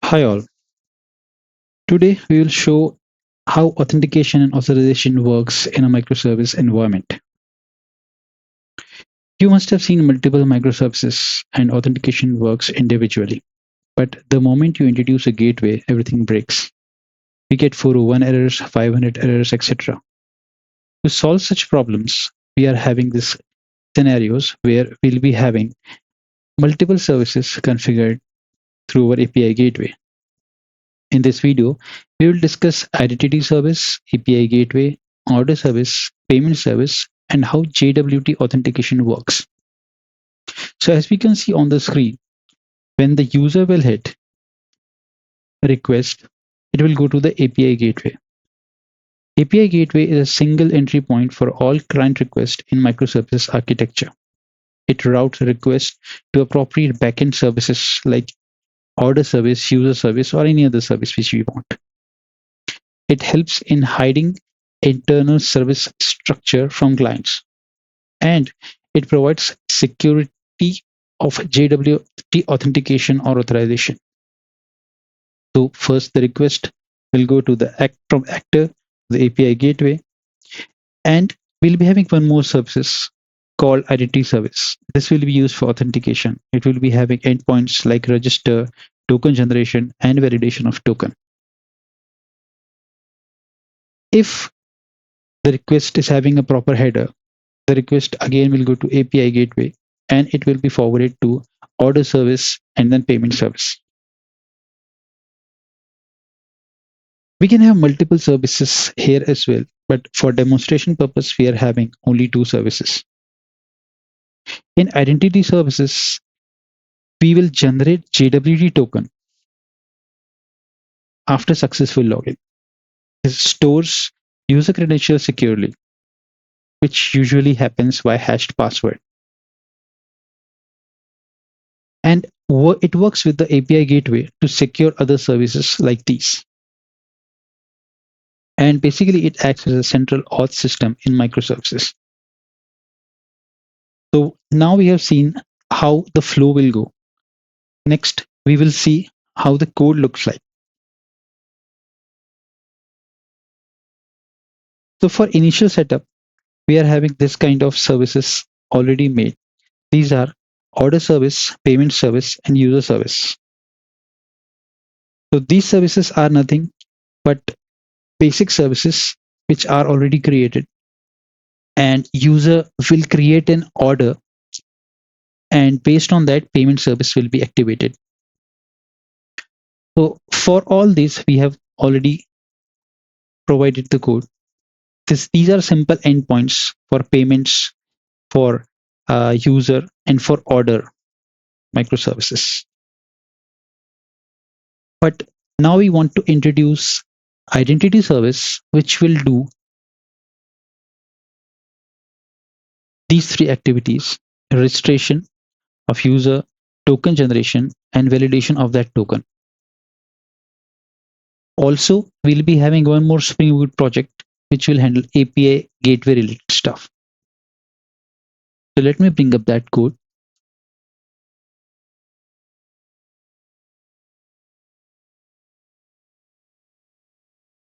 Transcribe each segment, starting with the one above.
Hi all. Today we will show how authentication and authorization works in a microservice environment. You must have seen multiple microservices and authentication works individually. But the moment you introduce a gateway, everything breaks. We get 401 errors, 500 errors, etc. To solve such problems, we are having these scenarios where we'll be having multiple services configured through our API gateway. In this video, we will discuss identity service, API gateway, order service, payment service, and how JWT authentication works. So as we can see on the screen, when the user will hit request, it will go to the API gateway. API gateway is a single entry point for all client requests in microservices architecture. It routes requests to appropriate backend services like order service, user service, or any other service which we want. It helps in hiding internal service structure from clients, and it provides security of JWT authentication or authorization. So first the request will go to the from actor, the API gateway, and we'll be having one more services called identity service. This will be used for authentication. It will be having endpoints like register, token generation, and validation of token. If the request is having a proper header, the request again will go to API gateway and it will be forwarded to order service and then payment service. We can have multiple services here as well, but for demonstration purpose, we are having only two services. In identity services, we will generate JWT token after successful login. This stores user credentials securely, which usually happens by hashed password. And it works with the API gateway to secure other services like these. And basically, it acts as a central auth system in microservices. So now we have seen how the flow will go. Next, we will see how the code looks like. So for initial setup, we are having this kind of services already made. These are order service, payment service, and user service. So these services are nothing but basic services which are already created, and user will create an order, and based on that, payment service will be activated. So for all this, we have already provided the code. These are simple endpoints for payments, for user, and for order microservices. But now we want to introduce identity service, which will do these three activities: registration of user, token generation, and validation of that token. Also, we'll be having one more Spring Boot project which will handle API gateway related stuff. So let me bring up that code.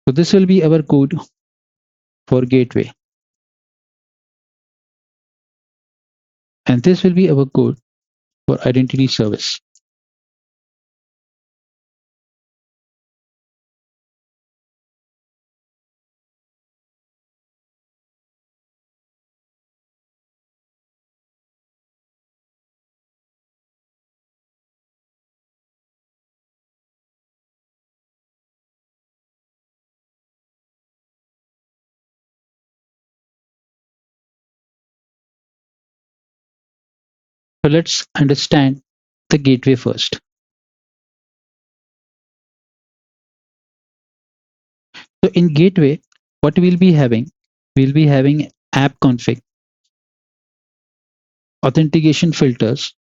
So this will be our code for gateway. And this will be our code for identity service. So let's understand the gateway first. So in gateway, what we'll be having app config, authentication filters,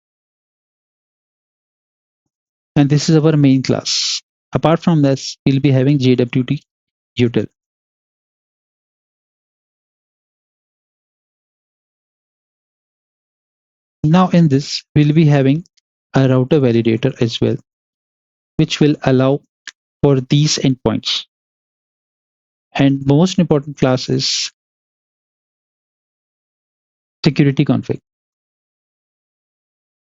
and this is our main class. Apart from this, we'll be having JWT util. Now in this, we'll be having a router validator as well. which will allow for these endpoints. And most important class is security config.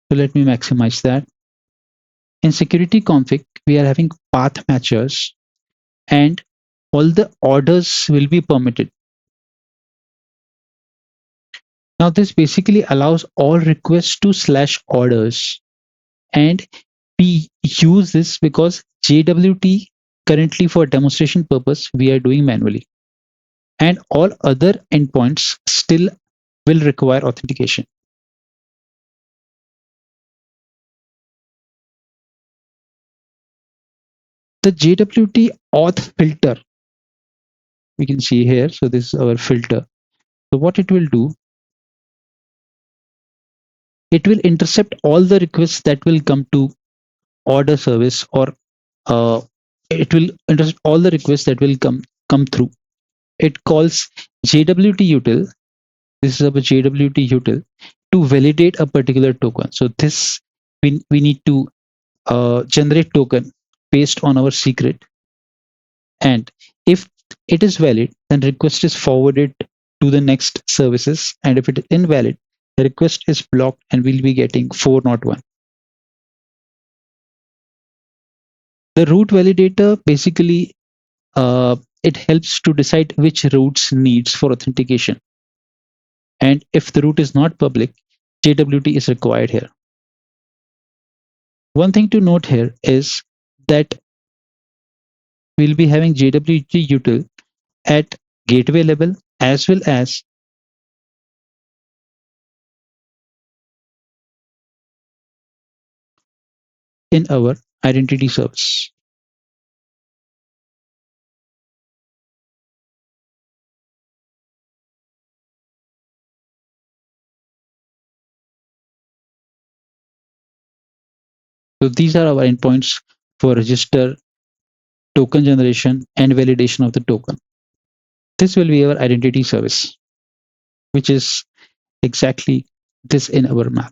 So let me maximize that. In security config, we are having path matchers and all the orders will be permitted. Now this basically allows all requests to slash orders, and we use this because JWT currently for demonstration purpose we are doing manually, and all other endpoints still will require authentication. The JWT auth filter we can see here. So this is our filter. So what it will do, it will intercept all the requests that will come to order service, or uh, it will intercept all the requests that will come through. It calls JWT util. This is a JWT util to validate a particular token. So this we need to generate token based on our secret, and if it is valid, then request is forwarded to the next services, and if it is invalid, the request is blocked and we'll be getting 401. The root validator basically it helps to decide which routes needs for authentication, and if the route is not public, JWT is required here. One thing to note here is that we'll be having JWT util at gateway level as well as in our identity service. So these are our endpoints for register, token generation, and validation of the token. This will be our identity service, which is exactly this in our map,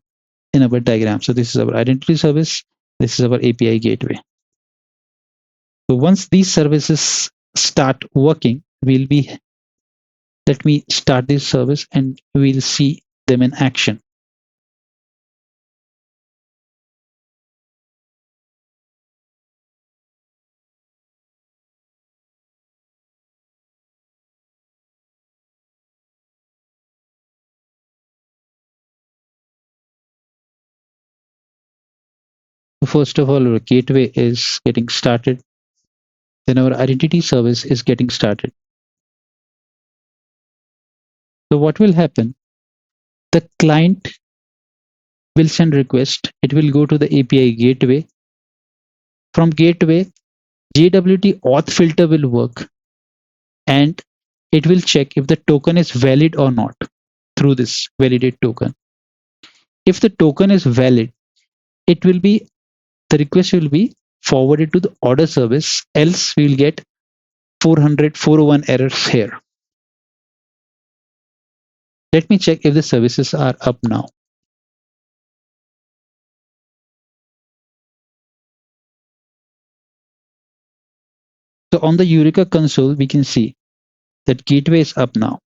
in our diagram. So this is our identity service. This is our API gateway. So once these services start working, let me start this service and we'll see them in action. So first of all, our gateway is getting started. Then our identity service is getting started. So what will happen? The client will send request. It will go to the API gateway. From gateway, JWT auth filter will work, and it will check if the token is valid or not through this validate token. If the token is valid, it will be the request will be forwarded to the order service, else we will get 401 errors here. Let me check if the services are up now. So on the Eureka console, we can see that gateway is up now.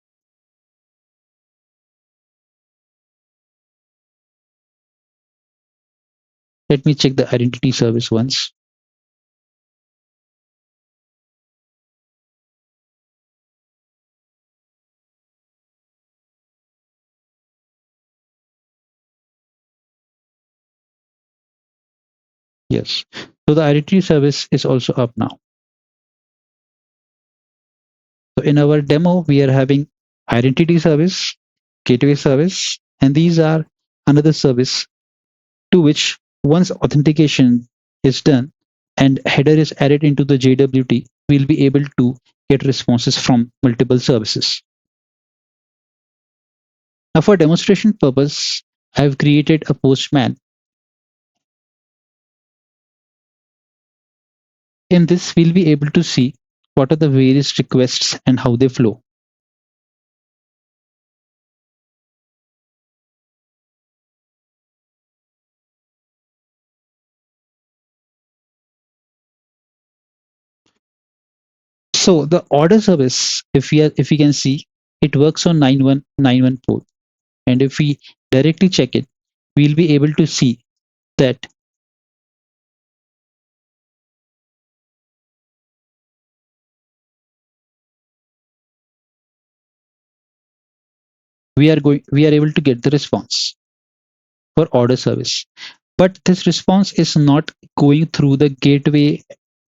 Let me check the identity service once. Yes. So the identity service is also up now. So in our demo, we are having identity service, gateway service, and these are another service to which once authentication is done and header is added into the JWT, we'll be able to get responses from multiple services. Now for demonstration purpose, I've created a postman. In this, we'll be able to see what are the various requests and how they flow. So the order service, if we can see, it works on 9191 port. And if we directly check it, we'll be able to see that we are able to get the response for order service. But this response is not going through the gateway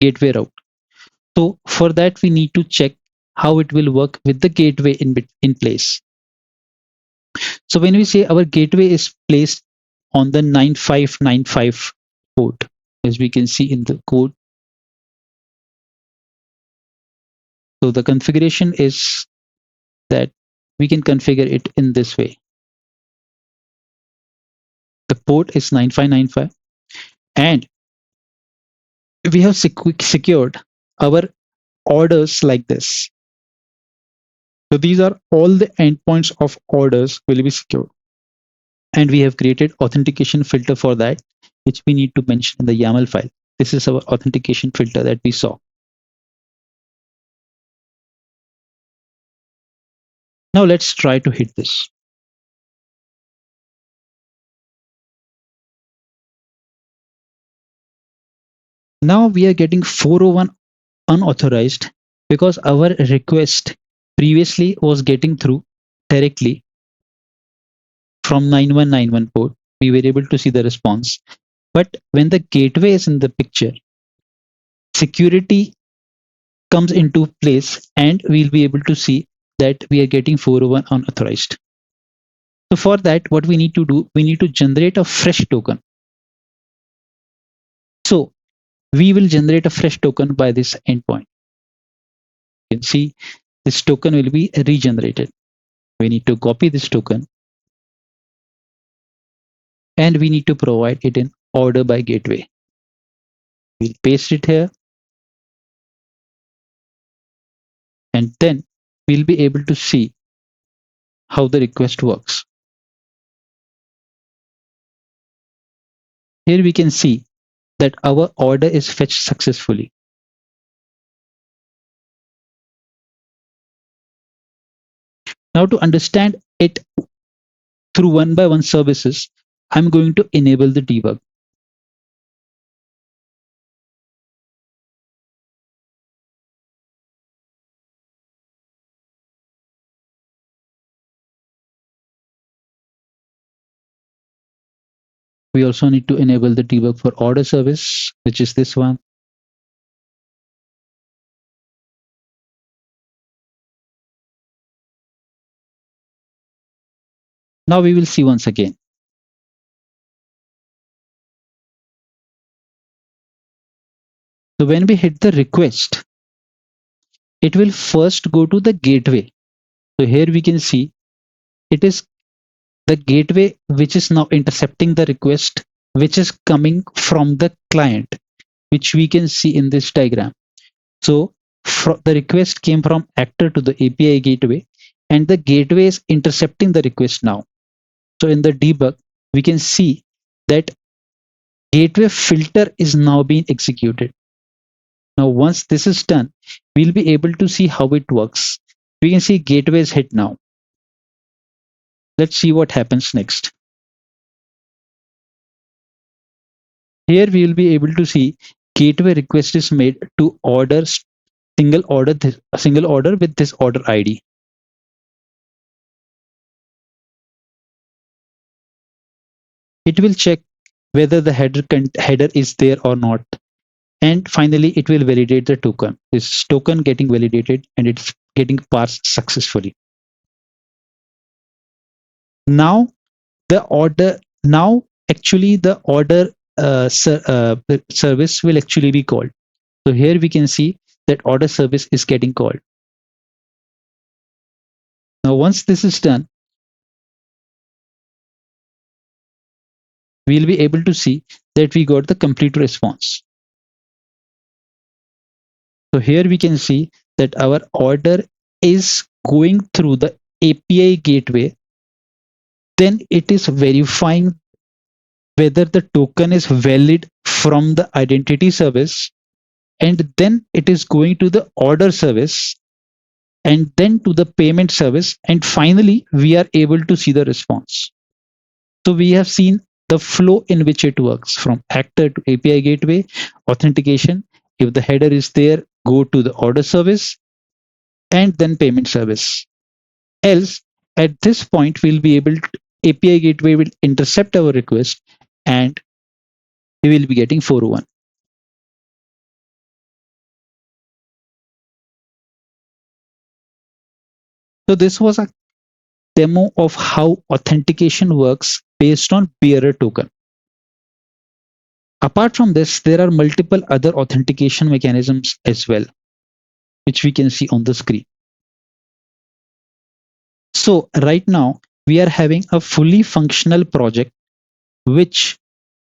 route. So for that, we need to check how it will work with the gateway in place. So when we say our gateway is placed on the 9595 port, as we can see in the code, so the configuration is that we can configure it in this way. The port is 9595, and we have secured our orders like this. So these are all the endpoints of orders will be secured. And we have created authentication filter for that, which we need to mention in the YAML file. This is our authentication filter that we saw. Now let's try to hit this. Now we are getting 401 unauthorized because our request previously was getting through directly from 9191 port. We were able to see the response. But when the gateway is in the picture, security comes into place and we'll be able to see that we are getting 401 unauthorized. So for that, what we need to do, we need to generate a fresh token. So we will generate a fresh token by this endpoint. You can see this token will be regenerated. We need to copy this token and we need to provide it in order by gateway. We'll paste it here and then we'll be able to see how the request works. Here we can see that our order is fetched successfully. Now to understand it through one by one services, I'm going to enable the debug. We also need to enable the debug for order service, which is this one. Now we will see once again. So when we hit the request, it will first go to the gateway. So here we can see it is the gateway which is now intercepting the request, which is coming from the client, which we can see in this diagram. So the request came from actor to the API gateway, and the gateway is intercepting the request now. So in the debug, we can see that gateway filter is now being executed. Now, once this is done, we'll be able to see how it works. We can see gateway is hit now. Let's see what happens next. Here we will be able to see gateway request is made to order a single order with this order ID. It will check whether the header is there or not. And finally, it will validate the token. This token getting validated and it's getting parsed successfully. Now actually the order service will actually be called. So here we can see that order service is getting called. Now once this is done, we'll be able to see that we got the complete response. So here we can see that our order is going through the API gateway. Then it is verifying whether the token is valid from the identity service and then it is going to the order service, and then to the payment service, and finally we are able to see the response. So we have seen the flow in which it works from actor to API gateway, authentication. If the header is there, go to the order service and then payment service. Else, at this point, we'll be able to, API gateway will intercept our request and we will be getting 401. So this was a demo of how authentication works based on bearer token. Apart from this, there are multiple other authentication mechanisms as well, which we can see on the screen. So right now, we are having a fully functional project which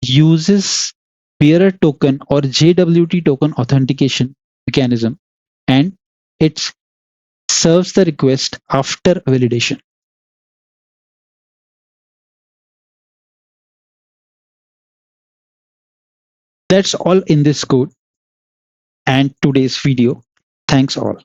uses bearer token or JWT token authentication mechanism, and it serves the request after validation. That's all in this code and today's video. Thanks all.